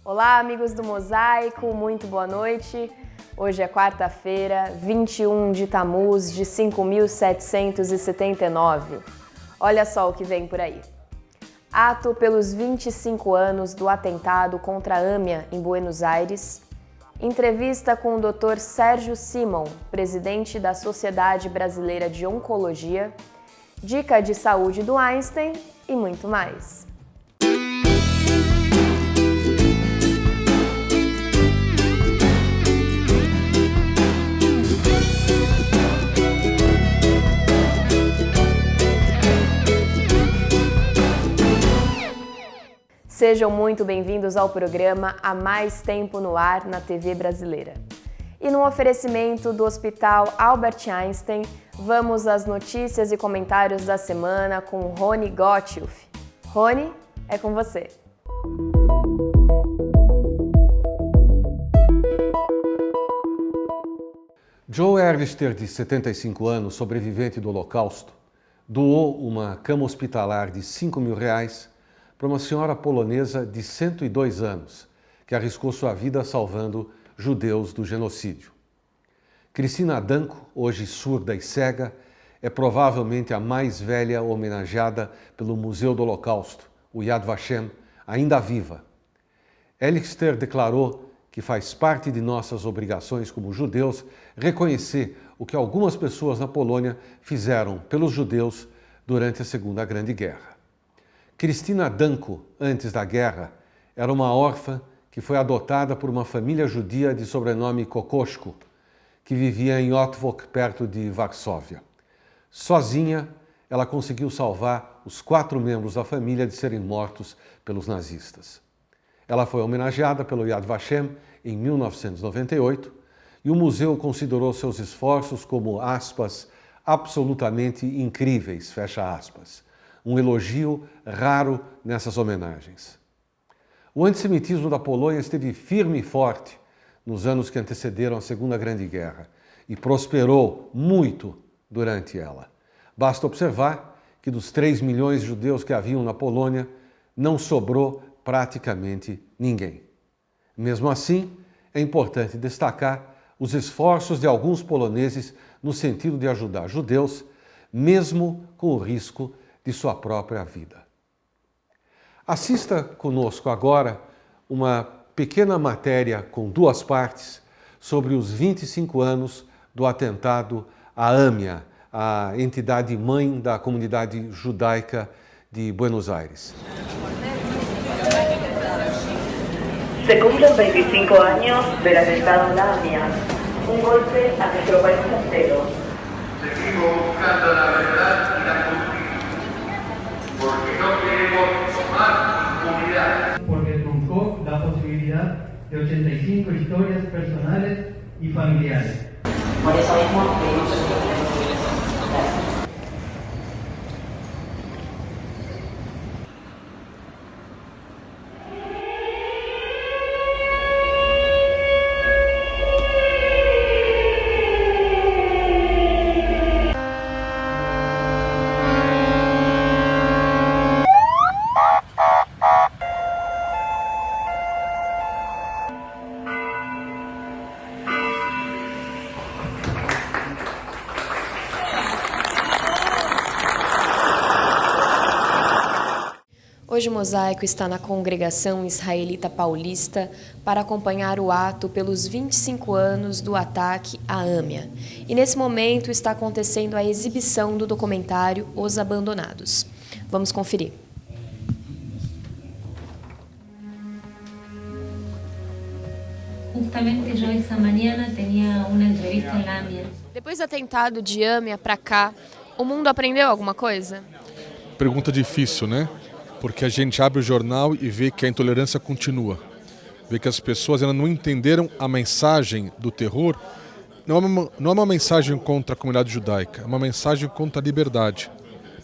Olá, amigos do Mosaico, muito boa noite. Hoje é quarta-feira, 21 de Tamuz de 5.779. Olha só o que vem por aí. Ato pelos 25 anos do atentado contra a AMIA em Buenos Aires. Entrevista com o Dr. Sérgio Simon, presidente da Sociedade Brasileira de Oncologia. Dica de saúde do Einstein e muito mais. Sejam muito bem-vindos ao programa Há Mais Tempo no Ar na TV Brasileira. E no oferecimento do Hospital Albert Einstein, vamos às notícias e comentários da semana com Rony Gottschalk. Rony, é com você. Joe Erlister, de 75 anos, sobrevivente do Holocausto, doou uma cama hospitalar de R$5.000 para uma senhora polonesa de 102 anos, que arriscou sua vida salvando judeus do genocídio. Cristina Danko, hoje surda e cega, é provavelmente a mais velha homenageada pelo Museu do Holocausto, o Yad Vashem, ainda viva. Erlister declarou que faz parte de nossas obrigações como judeus reconhecer o que algumas pessoas na Polônia fizeram pelos judeus durante a Segunda Grande Guerra. Cristina Danko, antes da guerra, era uma órfã que foi adotada por uma família judia de sobrenome Kokoszko, que vivia em Otwock, perto de Varsóvia. Sozinha, ela conseguiu salvar os 4 membros da família de serem mortos pelos nazistas. Ela foi homenageada pelo Yad Vashem em 1998 e o museu considerou seus esforços como, aspas, absolutamente incríveis, fecha aspas. Um elogio raro nessas homenagens. O antissemitismo da Polônia esteve firme e forte nos anos que antecederam a Segunda Grande Guerra e prosperou muito durante ela. Basta observar que dos 3 milhões de judeus que haviam na Polônia, não sobrou praticamente ninguém. Mesmo assim, é importante destacar os esforços de alguns poloneses no sentido de ajudar judeus, mesmo com o risco de sua própria vida. Assista conosco agora uma pequena matéria com 2 partes sobre os 25 anos do atentado à AMIA, a entidade mãe da comunidade judaica de Buenos Aires. Se cumplen 25 años del atentado a la AMIA, un golpe a nuestro país entero. Seguimos buscando la verdad y la justicia, porque no queremos tomar impunidad. Porque truncó la posibilidad de 85 historias personales y familiares. Por eso mismo pedimos justicia. Hoje o Mosaico está na Congregação Israelita Paulista para acompanhar o ato pelos 25 anos do ataque à AMIA. E nesse momento está acontecendo a exibição do documentário Os Abandonados. Vamos conferir. Justamente yo esa mañana tenía una entrevista en la AMIA. Depois do atentado de AMIA para cá, o mundo aprendeu alguma coisa? Pergunta difícil, né? Porque a gente abre o jornal e vê que a intolerância continua. Vê que as pessoas ainda não entenderam a mensagem do terror. Não é uma mensagem contra a comunidade judaica, é uma mensagem contra a liberdade.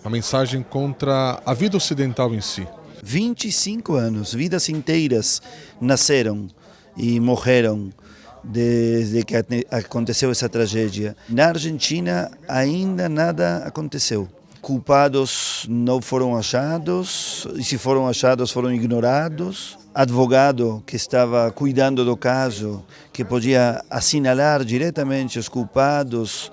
Uma mensagem contra a vida ocidental em si. 25 anos, vidas inteiras nasceram e morreram desde que aconteceu essa tragédia. Na Argentina ainda nada aconteceu. Culpados não foram achados, e se foram achados, foram ignorados. Advogado que estava cuidando do caso, que podia assinalar diretamente os culpados,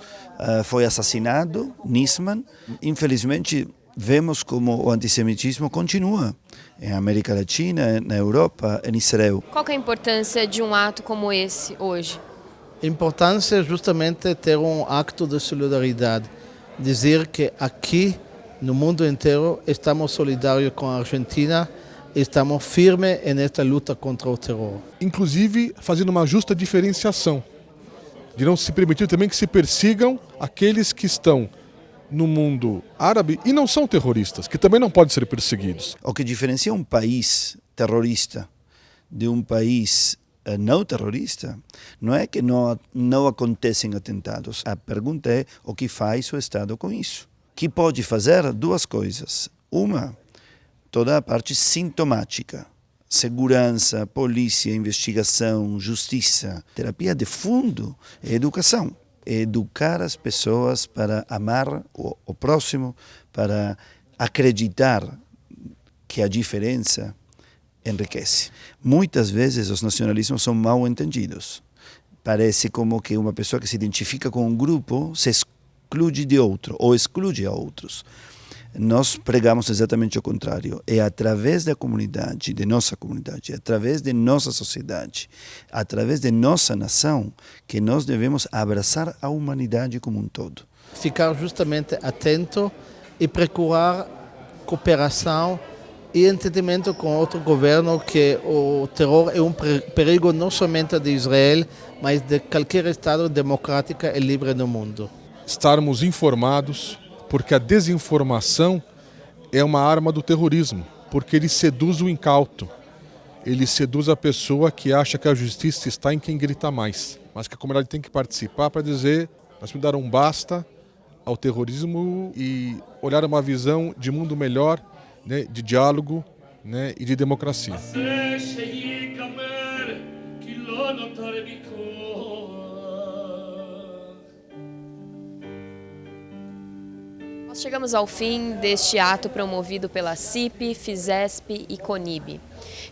foi assassinado, Nisman. Infelizmente, vemos como o antissemitismo continua em América Latina, na Europa, em Israel. Qual que é a importância de um ato como esse hoje? A importância é justamente ter um acto de solidariedade. Dizer que aqui, no mundo inteiro, estamos solidários com a Argentina, estamos firmes nesta luta contra o terror. Inclusive, fazendo uma justa diferenciação, de não se permitir também que se persigam aqueles que estão no mundo árabe e não são terroristas, que também não podem ser perseguidos. O que diferencia um país terrorista de um país não terrorista não é que não acontecem atentados. A pergunta é o que faz o Estado com isso. Que pode fazer duas coisas. Uma, toda a parte sintomática. Segurança, polícia, investigação, justiça. Terapia de fundo é educação. É educar as pessoas para amar o próximo, para acreditar que a diferença enriquece. Muitas vezes os nacionalismos são mal entendidos. Parece como que uma pessoa que se identifica com um grupo se exclui de outro ou exclui a outros. Nós pregamos exatamente o contrário. É através da comunidade, de nossa comunidade, através de nossa sociedade, através de nossa nação, que nós devemos abraçar a humanidade como um todo. Ficar justamente atento e procurar cooperação e entendimento com outro governo que o terror é um perigo não somente de Israel, mas de qualquer Estado democrático e livre no mundo. Estarmos informados, porque a desinformação é uma arma do terrorismo, porque ele seduz o incauto, ele seduz a pessoa que acha que a justiça está em quem grita mais, mas que a comunidade tem que participar para dizer, nós temos que dar um basta ao terrorismo e olhar uma visão de mundo melhor, né, de diálogo, né, e de democracia. Nós chegamos ao fim deste ato promovido pela CIP, FISESP e CONIB.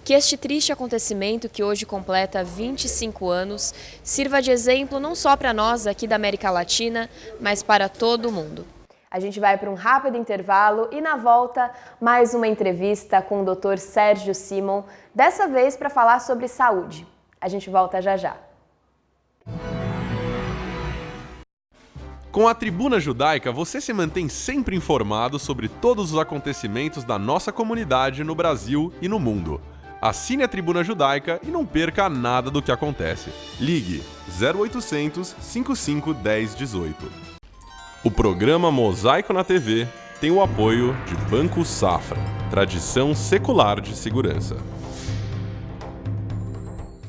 Que este triste acontecimento, que hoje completa 25 anos, sirva de exemplo não só para nós aqui da América Latina, mas para todo o mundo. A gente vai para um rápido intervalo e na volta mais uma entrevista com o Dr. Sérgio Simon, dessa vez para falar sobre saúde. A gente volta já já. Com a Tribuna Judaica, você se mantém sempre informado sobre todos os acontecimentos da nossa comunidade no Brasil e no mundo. Assine a Tribuna Judaica e não perca nada do que acontece. Ligue 0800 55 10 18. O programa Mosaico na TV tem o apoio de Banco Safra, tradição secular de segurança.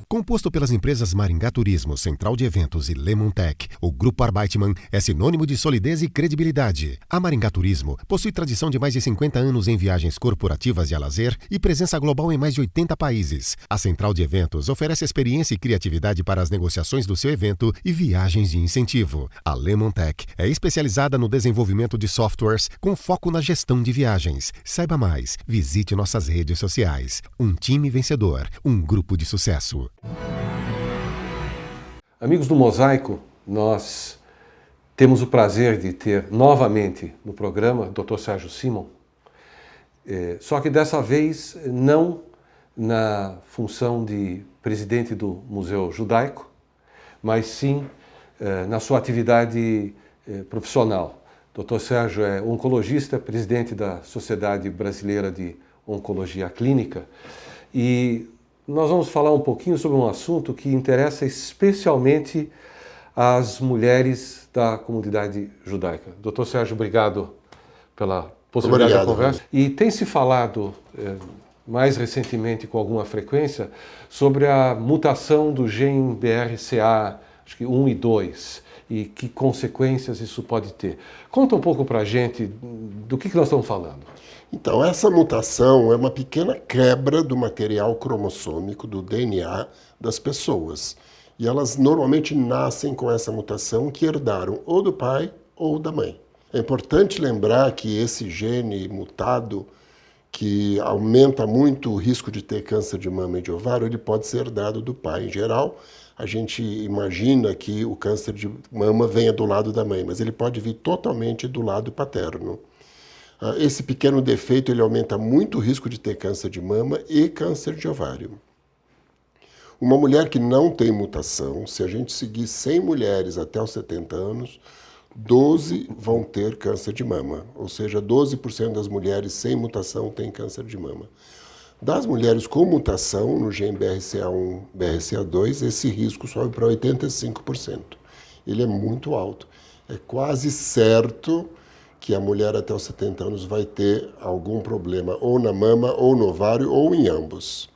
Composto pelas empresas Maringá Turismo, Central de Eventos e Lemon Tech, o Grupo Arbeitman é sinônimo de solidez e credibilidade. A Maringá Turismo possui tradição de mais de 50 anos em viagens corporativas e a lazer e presença global em mais de 80 países. A Central de Eventos oferece experiência e criatividade para as negociações do seu evento e viagens de incentivo. A Lemon Tech é especializada no desenvolvimento de softwares com foco na gestão de viagens. Saiba mais, visite nossas redes sociais. Um time vencedor, um grupo de sucesso. Amigos do Mosaico, nós temos o prazer de ter novamente no programa o Dr. Sérgio Simon, só que dessa vez não na função de presidente do Museu Judaico, mas sim na sua atividade profissional. Dr. Sérgio é oncologista, presidente da Sociedade Brasileira de Oncologia Clínica e nós vamos falar um pouquinho sobre um assunto que interessa especialmente as mulheres da comunidade judaica. Dr. Sérgio, obrigado pela possibilidade da conversa. E tem se falado mais recentemente, com alguma frequência, sobre a mutação do gene BRCA, acho que 1 e 2, e que consequências isso pode ter. Conta um pouco para a gente do que nós estamos falando. Então, essa mutação é uma pequena quebra do material cromossômico, do DNA das pessoas. E elas normalmente nascem com essa mutação que herdaram ou do pai ou da mãe. É importante lembrar que esse gene mutado, que aumenta muito o risco de ter câncer de mama e de ovário, ele pode ser herdado do pai. Em geral, a gente imagina que o câncer de mama venha do lado da mãe, mas ele pode vir totalmente do lado paterno. Esse pequeno defeito ele aumenta muito o risco de ter câncer de mama e câncer de ovário. Uma mulher que não tem mutação, se a gente seguir 100 mulheres até os 70 anos, 12 vão ter câncer de mama, ou seja, 12% das mulheres sem mutação têm câncer de mama. Das mulheres com mutação no gene BRCA1, BRCA2, esse risco sobe para 85%. Ele é muito alto. É quase certo que a mulher até os 70 anos vai ter algum problema ou na mama, ou no ovário, ou em ambos.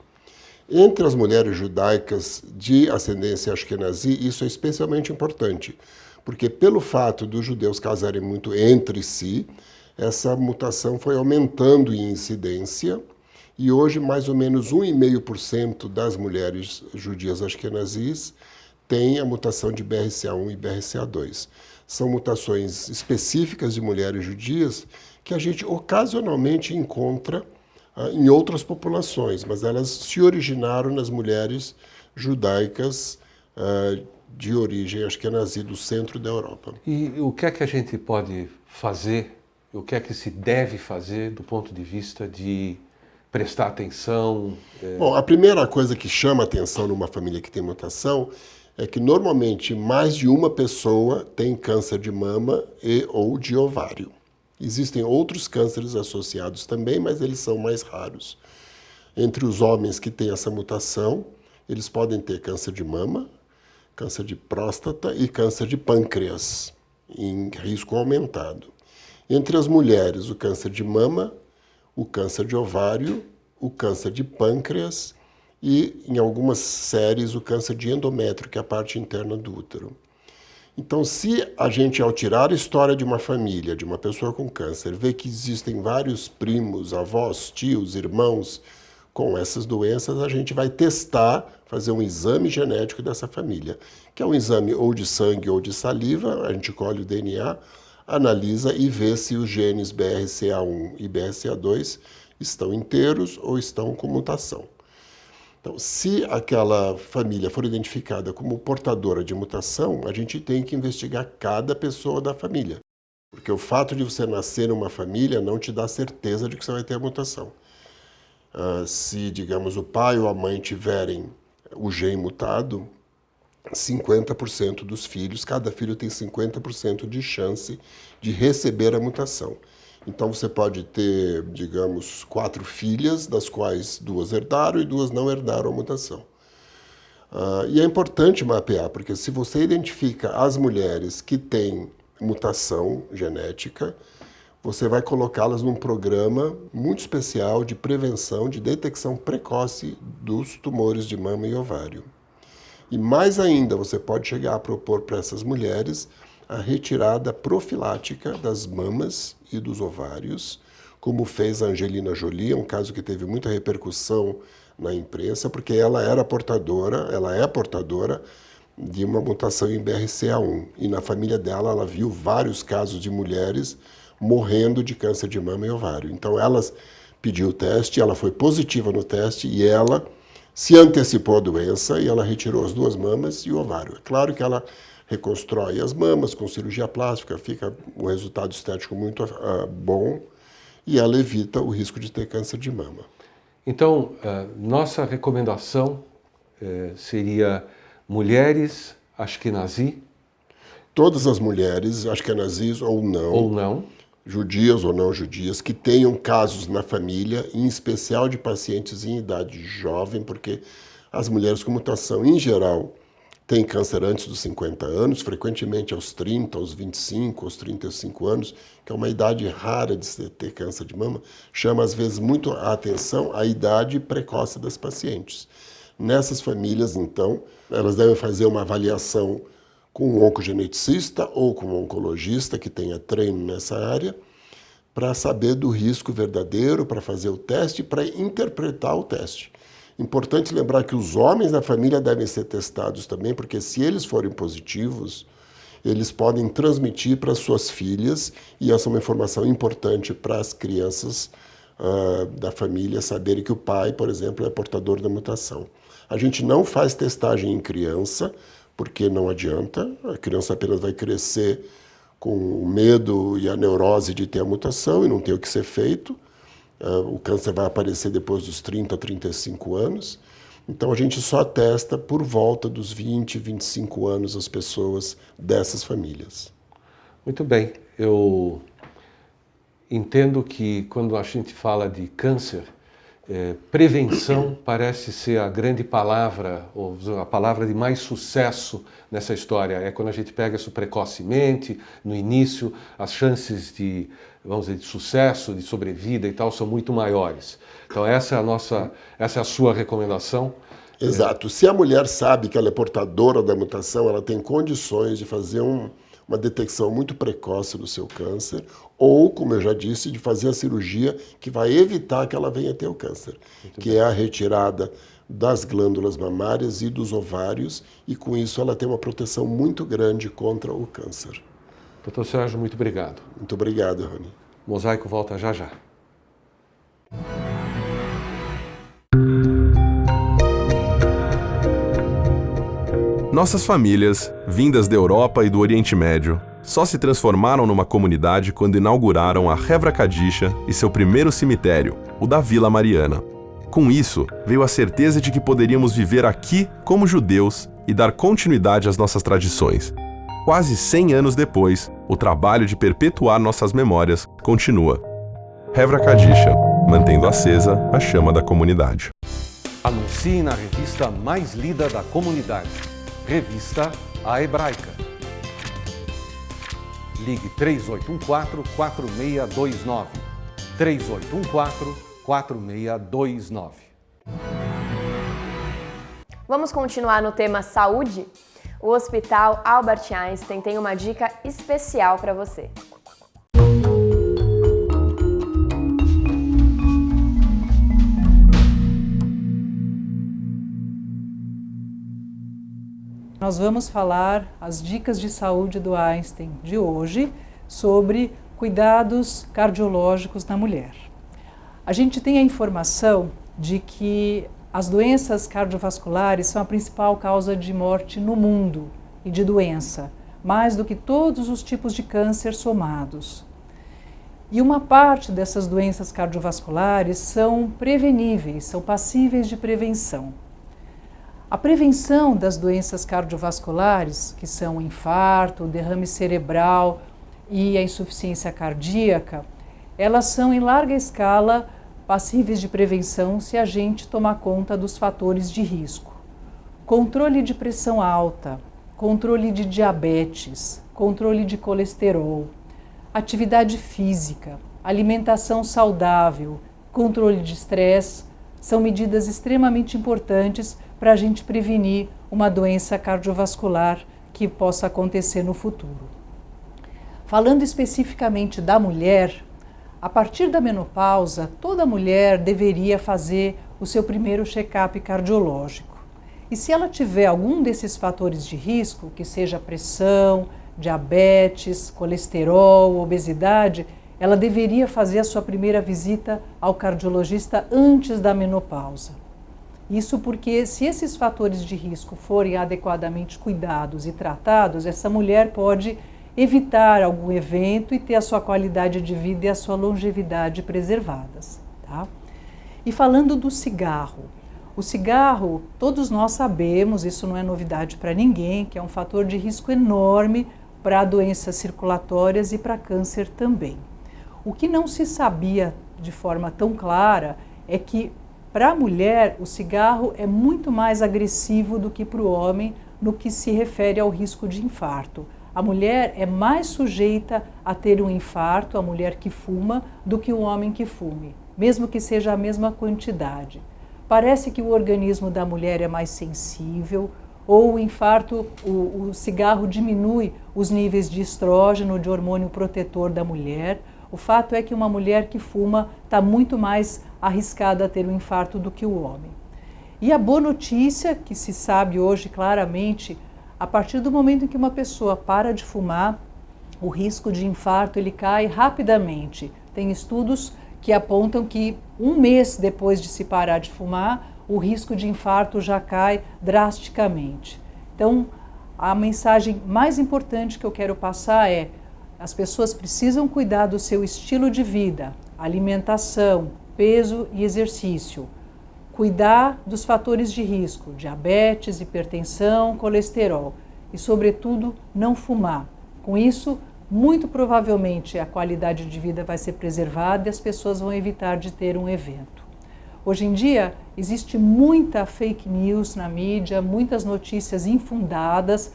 Entre as mulheres judaicas de ascendência Ashkenazi, isso é especialmente importante, porque pelo fato dos judeus casarem muito entre si, essa mutação foi aumentando em incidência, e hoje mais ou menos 1,5% das mulheres judias ashkenazis têm a mutação de BRCA1 e BRCA2. São mutações específicas de mulheres judias que a gente ocasionalmente encontra em outras populações, mas elas se originaram nas mulheres judaicas de origem ashkenazi do centro da Europa. E o que é que a gente pode fazer, o que é que se deve fazer do ponto de vista de prestar atenção? Bom, a primeira coisa que chama atenção numa família que tem mutação é que normalmente mais de uma pessoa tem câncer de mama e ou de ovário. Existem outros cânceres associados também, mas eles são mais raros. Entre os homens que têm essa mutação, eles podem ter câncer de mama, câncer de próstata e câncer de pâncreas, em risco aumentado. Entre as mulheres, o câncer de mama, o câncer de ovário, o câncer de pâncreas e, em algumas séries, o câncer de endométrio, que é a parte interna do útero. Então, se a gente, ao tirar a história de uma família, de uma pessoa com câncer, vê que existem vários primos, avós, tios, irmãos com essas doenças, a gente vai testar, fazer um exame genético dessa família, que é um exame ou de sangue ou de saliva, a gente colhe o DNA, analisa e vê se os genes BRCA1 e BRCA2 estão inteiros ou estão com mutação. Então, se aquela família for identificada como portadora de mutação, a gente tem que investigar cada pessoa da família. Porque o fato de você nascer numa família não te dá certeza de que você vai ter a mutação. Se, digamos, o pai ou a mãe tiverem o gene mutado, 50% dos filhos, cada filho tem 50% de chance de receber a mutação. Então você pode ter, digamos, 4 filhas, das quais 2 herdaram e 2 não herdaram a mutação. E é importante mapear, porque se você identifica as mulheres que têm mutação genética, você vai colocá-las num programa muito especial de prevenção, de detecção precoce dos tumores de mama e ovário. E mais ainda, você pode chegar a propor para essas mulheres a retirada profilática das mamas e dos ovários, como fez a Angelina Jolie, um caso que teve muita repercussão na imprensa, porque ela é portadora de uma mutação em BRCA1. E na família dela, ela viu vários casos de mulheres morrendo de câncer de mama e ovário. Então, ela pediu o teste, ela foi positiva no teste e ela se antecipou à doença e ela retirou as 2 mamas e o ovário. É claro que ela reconstrói as mamas com cirurgia plástica, fica um resultado estético muito bom e ela evita o risco de ter câncer de mama. Então, nossa recomendação seria mulheres ashkenazi? Todas as mulheres, ashkenazis ou não, judias ou não judias, que tenham casos na família, em especial de pacientes em idade jovem, porque as mulheres com mutação, em geral, têm câncer antes dos 50 anos, frequentemente aos 30, aos 25, aos 35 anos, que é uma idade rara de se ter câncer de mama, chama às vezes muito a atenção a idade precoce das pacientes. Nessas famílias, então, elas devem fazer uma avaliação com um oncogeneticista ou com um oncologista que tenha treino nessa área, para saber do risco verdadeiro, para fazer o teste, para interpretar o teste. Importante lembrar que os homens da família devem ser testados também, porque se eles forem positivos, eles podem transmitir para suas filhas, e essa é uma informação importante para as crianças da família saberem que o pai, por exemplo, é portador da mutação. A gente não faz testagem em criança, porque não adianta, a criança apenas vai crescer com o medo e a neurose de ter a mutação e não ter o que ser feito. O câncer vai aparecer depois dos 30, 35 anos. Então a gente só testa por volta dos 20, 25 anos as pessoas dessas famílias. Muito bem. Eu entendo que quando a gente fala de câncer, prevenção parece ser a grande palavra, ou a palavra de mais sucesso nessa história. É quando a gente pega isso precocemente, no início, as chances de, vamos dizer, de sucesso, de sobrevida e tal, são muito maiores. Então essa é a sua recomendação? Exato. Se a mulher sabe que ela é portadora da mutação, ela tem condições de fazer uma detecção muito precoce do seu câncer, ou, como eu já disse, de fazer a cirurgia que vai evitar que ela venha ter o câncer, que é a retirada das glândulas mamárias e dos ovários, e com isso ela tem uma proteção muito grande contra o câncer. Dr. Sérgio, muito obrigado. Muito obrigado, Rony. Mosaico volta já já. Nossas famílias, vindas da Europa e do Oriente Médio, só se transformaram numa comunidade quando inauguraram a Hevra Kadisha e seu primeiro cemitério, o da Vila Mariana. Com isso, veio a certeza de que poderíamos viver aqui como judeus e dar continuidade às nossas tradições. Quase 100 anos depois, o trabalho de perpetuar nossas memórias continua. Hevra Kadisha, mantendo acesa a chama da comunidade. Anuncie na revista mais lida da comunidade. Revista A Hebraica. Ligue 3814-4629. 3814-4629. Vamos continuar no tema saúde? O Hospital Albert Einstein tem uma dica especial para você. Nós vamos falar as dicas de saúde do Einstein de hoje sobre cuidados cardiológicos na mulher. A gente tem a informação de que as doenças cardiovasculares são a principal causa de morte no mundo e de doença, mais do que todos os tipos de câncer somados. E uma parte dessas doenças cardiovasculares são preveníveis, são passíveis de prevenção. A prevenção das doenças cardiovasculares, que são o infarto, o derrame cerebral e a insuficiência cardíaca, elas são em larga escala passíveis de prevenção se a gente tomar conta dos fatores de risco. Controle de pressão alta, controle de diabetes, controle de colesterol, atividade física, alimentação saudável, controle de estresse, são medidas extremamente importantes para a gente prevenir uma doença cardiovascular que possa acontecer no futuro. Falando especificamente da mulher, a partir da menopausa, toda mulher deveria fazer o seu primeiro check-up cardiológico. E se ela tiver algum desses fatores de risco, que seja pressão, diabetes, colesterol, obesidade, ela deveria fazer a sua primeira visita ao cardiologista antes da menopausa. Isso porque, se esses fatores de risco forem adequadamente cuidados e tratados, essa mulher pode evitar algum evento e ter a sua qualidade de vida e a sua longevidade preservadas. Tá? E falando do cigarro, o cigarro, todos nós sabemos, isso não é novidade para ninguém, que é um fator de risco enorme para doenças circulatórias e para câncer também. O que não se sabia de forma tão clara é que para a mulher o cigarro é muito mais agressivo do que para o homem no que se refere ao risco de infarto. A mulher é mais sujeita a ter um infarto, a mulher que fuma, do que o homem que fume, mesmo que seja a mesma quantidade. Parece que o organismo da mulher é mais sensível, ou o infarto, o cigarro diminui os níveis de estrógeno, de hormônio protetor da mulher. O fato é que uma mulher que fuma está muito mais arriscada a ter um infarto do que o homem. E a boa notícia, que se sabe hoje claramente, A partir do momento em que uma pessoa para de fumar, o risco de infarto ele cai rapidamente. Tem estudos que apontam que 1 mês depois de se parar de fumar, o risco de infarto já cai drasticamente. Então, a mensagem mais importante que eu quero passar é: as pessoas precisam cuidar do seu estilo de vida, alimentação, peso e exercício. Cuidar dos fatores de risco, diabetes, hipertensão, colesterol e, sobretudo, não fumar. Com isso, muito provavelmente a qualidade de vida vai ser preservada e as pessoas vão evitar de ter um evento. Hoje em dia, existe muita fake news na mídia, muitas notícias infundadas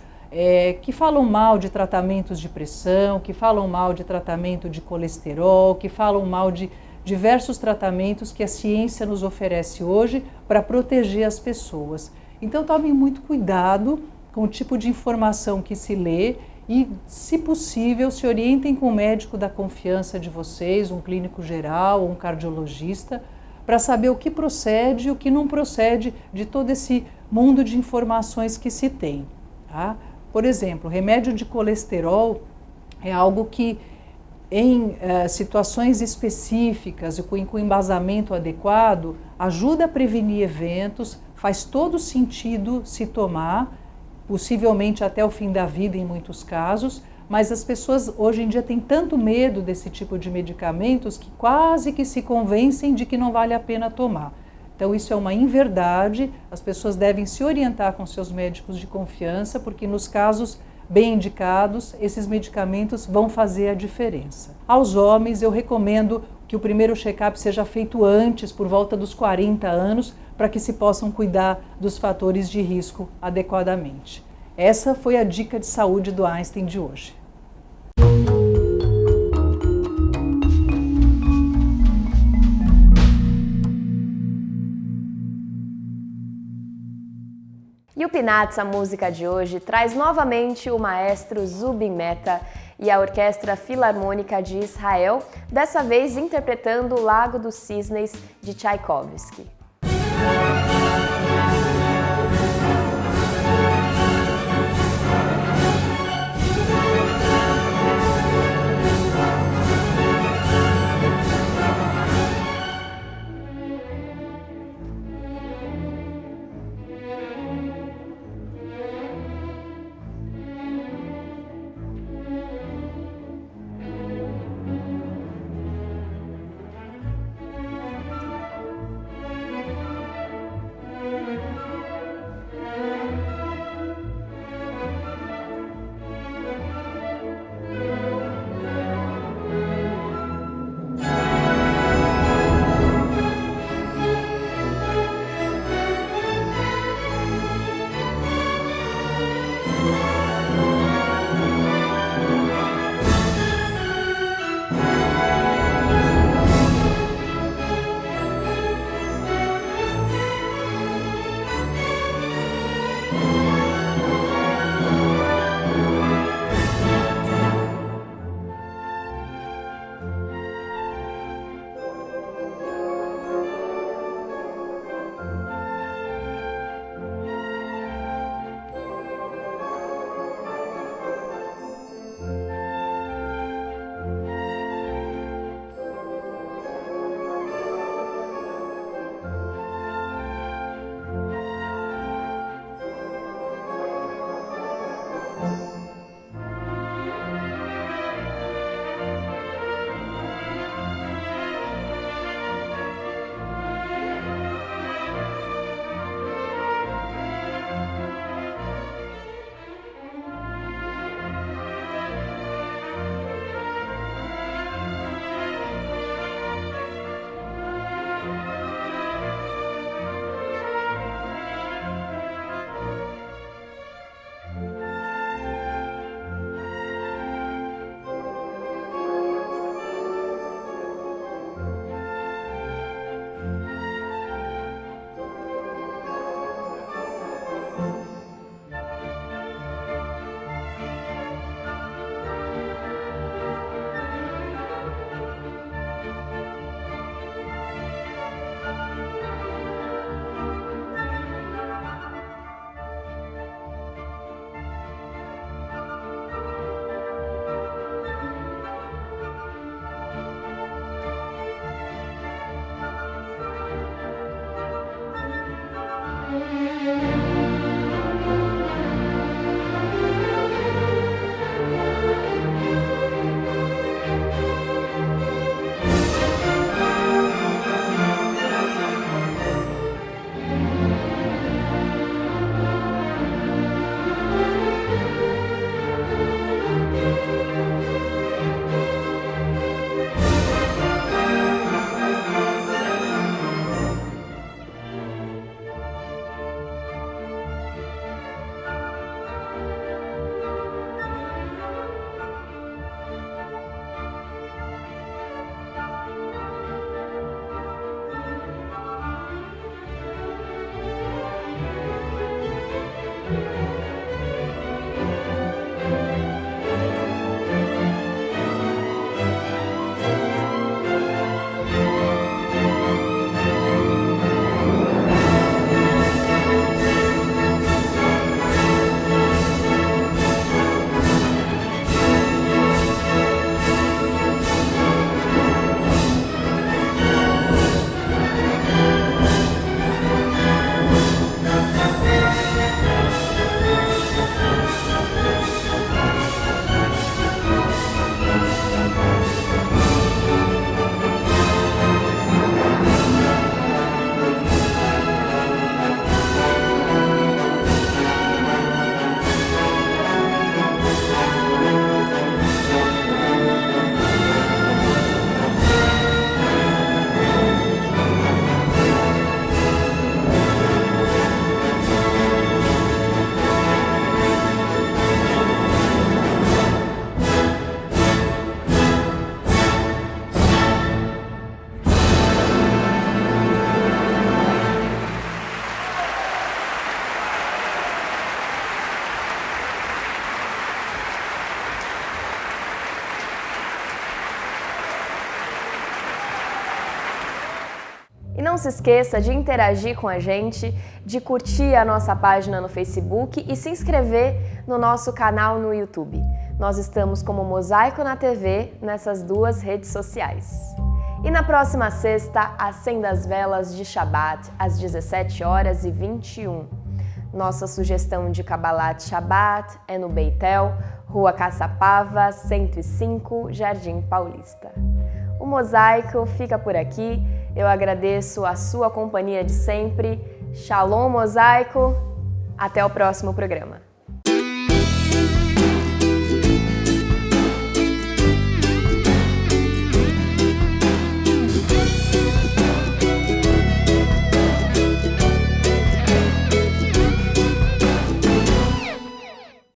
que falam mal de tratamentos de pressão, que falam mal de tratamento de colesterol, que falam mal de diversos tratamentos que a ciência nos oferece hoje para proteger as pessoas. Então, tomem muito cuidado com o tipo de informação que se lê e, se possível, se orientem com o médico da confiança de vocês, um clínico geral ou um cardiologista, para saber o que procede e o que não procede de todo esse mundo de informações que se tem. Tá? Por exemplo, remédio de colesterol é algo que, em situações específicas e com embasamento adequado, ajuda a prevenir eventos, faz todo sentido se tomar, possivelmente até o fim da vida em muitos casos, mas as pessoas hoje em dia têm tanto medo desse tipo de medicamentos que quase que se convencem de que não vale a pena tomar. Então isso é uma inverdade, as pessoas devem se orientar com seus médicos de confiança, porque nos casos bem indicados, esses medicamentos vão fazer a diferença. Aos homens, eu recomendo que o primeiro check-up seja feito antes, por volta dos 40 anos, para que se possam cuidar dos fatores de risco adequadamente. Essa foi a dica de saúde do Einstein de hoje. E o Peanuts, a música de hoje, traz novamente o maestro Zubin Mehta e a Orquestra Filarmônica de Israel, dessa vez interpretando o Lago dos Cisnes de Tchaikovsky. não se esqueça de interagir com a gente, de curtir a nossa página no Facebook e se inscrever no nosso canal no YouTube. Nós estamos como Mosaico na TV nessas duas redes sociais. E na próxima sexta, acenda as velas de Shabat às 17h21. Nossa sugestão de Kabbalat Shabbat é no Beitel, Rua Caçapava, 105, Jardim Paulista. O Mosaico fica por aqui. Eu agradeço a sua companhia de sempre. Shalom, Mosaico. Até o próximo programa.